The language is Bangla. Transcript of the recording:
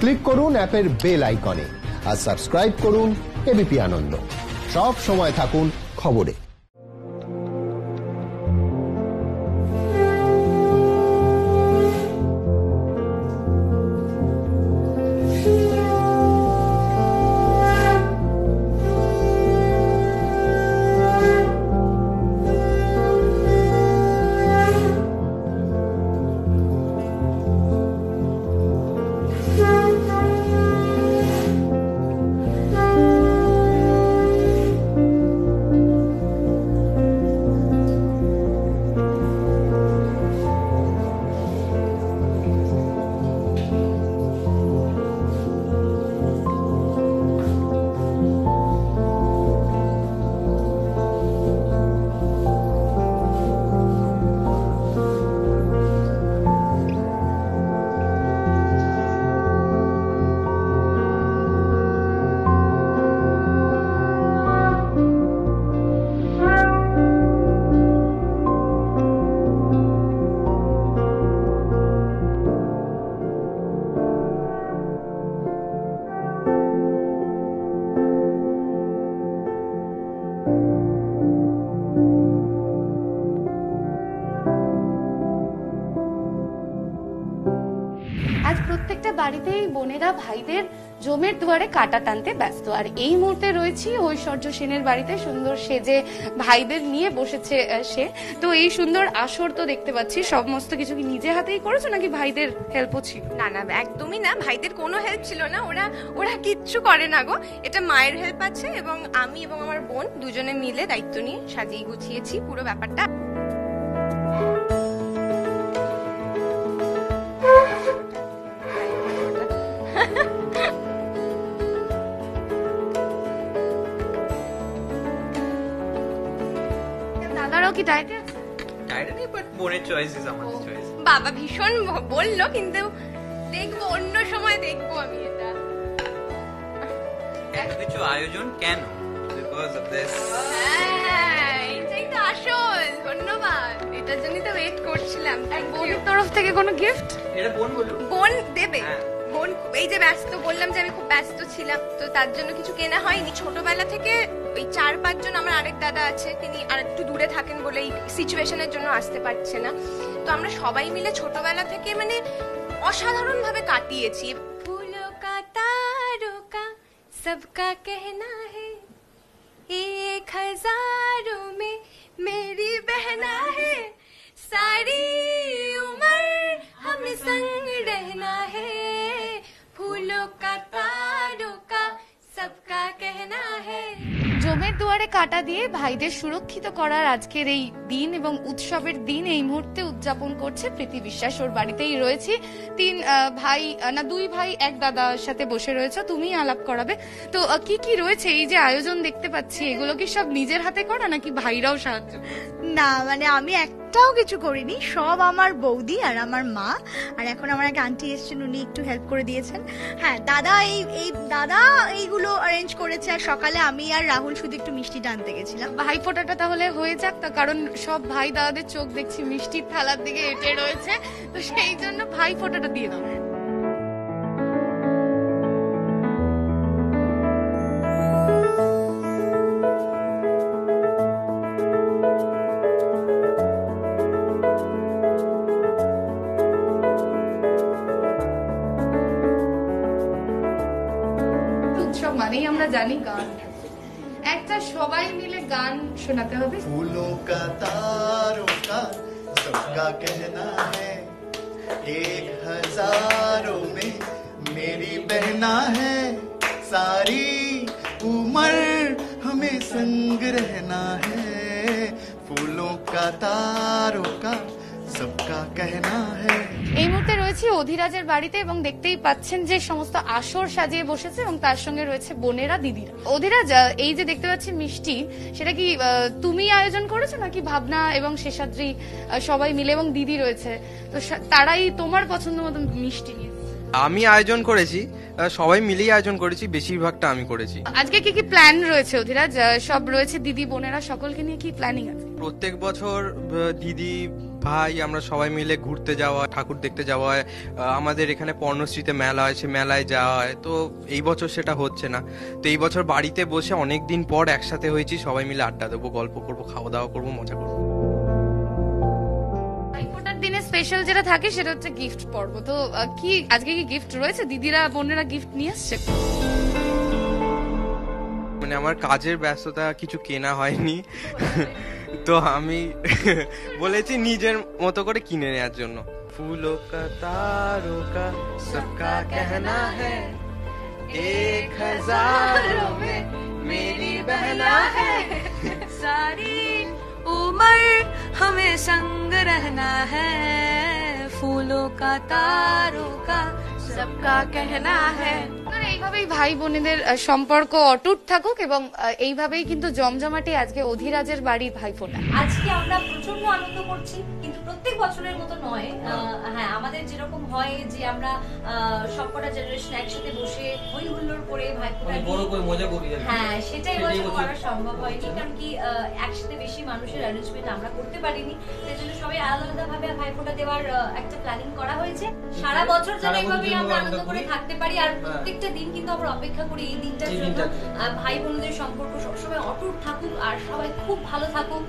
ক্লিক করুন অ্যাপের বেল আইকনে আর সাবস্ক্রাইব করুন এবিপি আনন্দ। সব সময় থাকুন খবরে। আজ প্রত্যেকটা বাড়িতেই বোনেরা ভাইদের জমের দুয়ারে কাটা টানতে ব্যস্ত। আর এই মুহূর্তে রয়েছি ঐশ্বর্য সেনের বাড়িতে, সুন্দর সেজে ভাইদের নিয়ে বসেছে সে। তো এই সুন্দর আসর তো দেখতে পাচ্ছি, সমস্ত কিছু কি নিজে হাতেই করেছো নাকি ভাইদের হেল্পও ছিল? না না, একদমই না, ভাইদের কোনো হেল্প ছিল না, ওরা কিচ্ছু করে না গো। এটা মায়ের হেল্প আছে এবং আমি এবং আমার বোন দুজনে মিলে দায়িত্ব নিয়ে সাজিয়ে গুছিয়েছি পুরো ব্যাপারটা। দাদারাও কি ডায়েটে আছে? ডায়েটে নেই, বাট বোনের চয়েস ইজ আমাদের চয়েস। বাবা ভীষণ বললো, কিন্তু দেখবো অন্য সময়, দেখবো আমি এটা। এত কিছু আয়োজন কেন? Because of this. এটাই তো আসল, ধন্যবাদ, এটার জন্যই তো ওয়েট করছিলাম। বোনের তরফ থেকে কোনো গিফট? এটা বোন বললো। বোন দেবে। বোন এই যে ব্যস্ত, বললাম যে আমি খুব ব্যস্ত ছিলাম, তো তার জন্য কিছু কেনা হয়নি। ছোটবেলা থেকে ওই 4-5 জন, আমার আরেক দাদা আছে, তিনি আর একটু দূরে থাকেন বলে এই সিচুয়েশনের জন্য আসতে পারছে না। তো আমরা সবাই মিলে ছোটবেলা থেকে মানে অসাধারণ ভাবে কাটিয়েছি। ফুলো কা তারো কা সবকা कहना है 1000 में मेरी बहना है सारी उम्र हम संग रहना है फूलों का तारों का सबका कहना है। জমের দুয়ারে কাটা দিয়ে ভাইদের সুরক্ষিত করার আজকের এই দিন এবং উৎসবের দিন এই মুহূর্তে উদযাপন করছে প্রীতি বিশ্বাস। ওর বাড়িতেই রয়েছি। 2 ভাই 1 দাদার সাথে বসে রয়েছে, তুমি আলাপ করাবে। তো কি কি রয়েছে এই যে আয়োজন দেখতে পাচ্ছি, এগুলো কি সব নিজের হাতে করা নাকি ভাইরাও সাহায্য? না, মানে আমি একটাও কিছু করিনি, সব আমার বৌদি আর আমার মা, আর এখন আমার এক আন্টি এসেছেন, উনি একটু হেল্প করে দিয়েছেন। হ্যাঁ, দাদা দাদা এইগুলো অ্যারেঞ্জ করেছে, আর সকালে আমি আর রাহুল শুধু একটু মিষ্টিটা আনতে গেছিলাম। ভাই ফোঁটাটা তাহলে হয়ে যাক, তার কারণ সব ভাই দাদাদের চোখ দেখছি মিষ্টির থালার দিকে এঁটে রয়েছে, তো সেই জন্য ভাই ফোঁটাটা দিয়ে দাও। উৎসব মানেই আমরা জানি গান, একটা সবাই মিলে গান শোনাতে হবে। फूलों का तारों का सबका कहना है 1000 में मेरी बहना है सारी उम्र हमें संग रहना है फूलों का तारों का सबका कहना है। এই মুহূর্তে রয়েছে অধিরাজের বাড়িতে এবং দেখতেই পাচ্ছেন যে সমস্ত আসর সাজিয়ে বসেছে এবং তার সঙ্গে রয়েছে বোনেরা, দিদিরা। অধিরাজ, এই যে দেখতে পাচ্ছি মিষ্টি, সেটা কি তুমি আয়োজন করেছো নাকি ভাবনা এবং শেষাদ্রি সবাই মিলে, এবং দিদি রয়েছে, তো তারাই তোমার পছন্দ মতো মিষ্টি নিয়ে? আমি আয়োজন করেছি, সবাই মিলেই আয়োজন করেছি, বেশিরভাগটা আমি করেছি। আজকে কি কি প্ল্যান রয়েছে অধিরাজ? সব রয়েছে দিদি বোনেরা, সকলকে নিয়ে কি প্ল্যানিং আছে? প্রত্যেক বছর দিদি ভাই আমরা সবাই মিলে ঘুরতে যাওয়া, ঠাকুর দেখতে যাওয়া হয়, আমাদের এখানে পর্ণশ্রীতে মেলা হয়, সে মেলায় যাওয়া হয়। তো এই বছর সেটা হচ্ছে না। তো এই বছর বাড়িতে বসে অনেক দিন পর একসাথে হয়েছি, সবাই মিলে আড্ডা দেবো, গল্প করবো, খাওয়া দাওয়া করবো, মজা করবো। ভাইফোঁটার দিনে স্পেশাল যেটা থাকে সেটা হচ্ছে গিফট পর্ব। তো কি আজকে কি গিফট রয়েছে? দিদিরা বোনেরা গিফট নিয়ে আসছে? মানে আমার কাজের ব্যস্ততা, কিছু কেনা হয়নি। তো আমি বলেছি নিজের মতো করে কিনে নেওয়ার জন্য। ফুলো কা তারো কা সবকা कहना है 1000 में मेरी बहना है सारी उम्र हमें संग रहना है फूलों का तारों का सबका कहना है। এইভাবেই ভাই বোনেদের সম্পর্ক অটুট থাকুক এবং এইভাবেই কিন্তু জমজমাটি আজকে অধিরাজের বাড়ির ভাইফোঁটা। আজকে আমরা প্রচন্ড আনন্দ করছি, কিন্তু প্রত্যেক বছরের মতো নয়। হ্যাঁ, আমাদের যেরকম হয় যে আমরা সবকটা জেনারেশন একসাথে বসে হই হুল্লোড় করে ভাইফোঁটা বড় করে মজা করি, হ্যাঁ সেটাই বছর করা সম্ভব হয়নি, কারণ কি একসাথে বেশি মানুষের অ্যারেঞ্জমেন্ট আমরা করতে পারিনি। সেই জন্য সবাই আলাদা ভাবে ভাইফোঁটা দেওয়ার একটা প্ল্যানিং করা হয়েছে। সারা বছর যেন এইভাবেই আমরা আনন্দ করে থাকতে পারি, আর প্রত্যেকটা দিন কিন্তু আমরা অপেক্ষা করি এই দিনটার জন্য। ভাই বোনদের সম্পর্ক সবসময় অটুট থাকুক আর সবাই খুব ভালো থাকুক।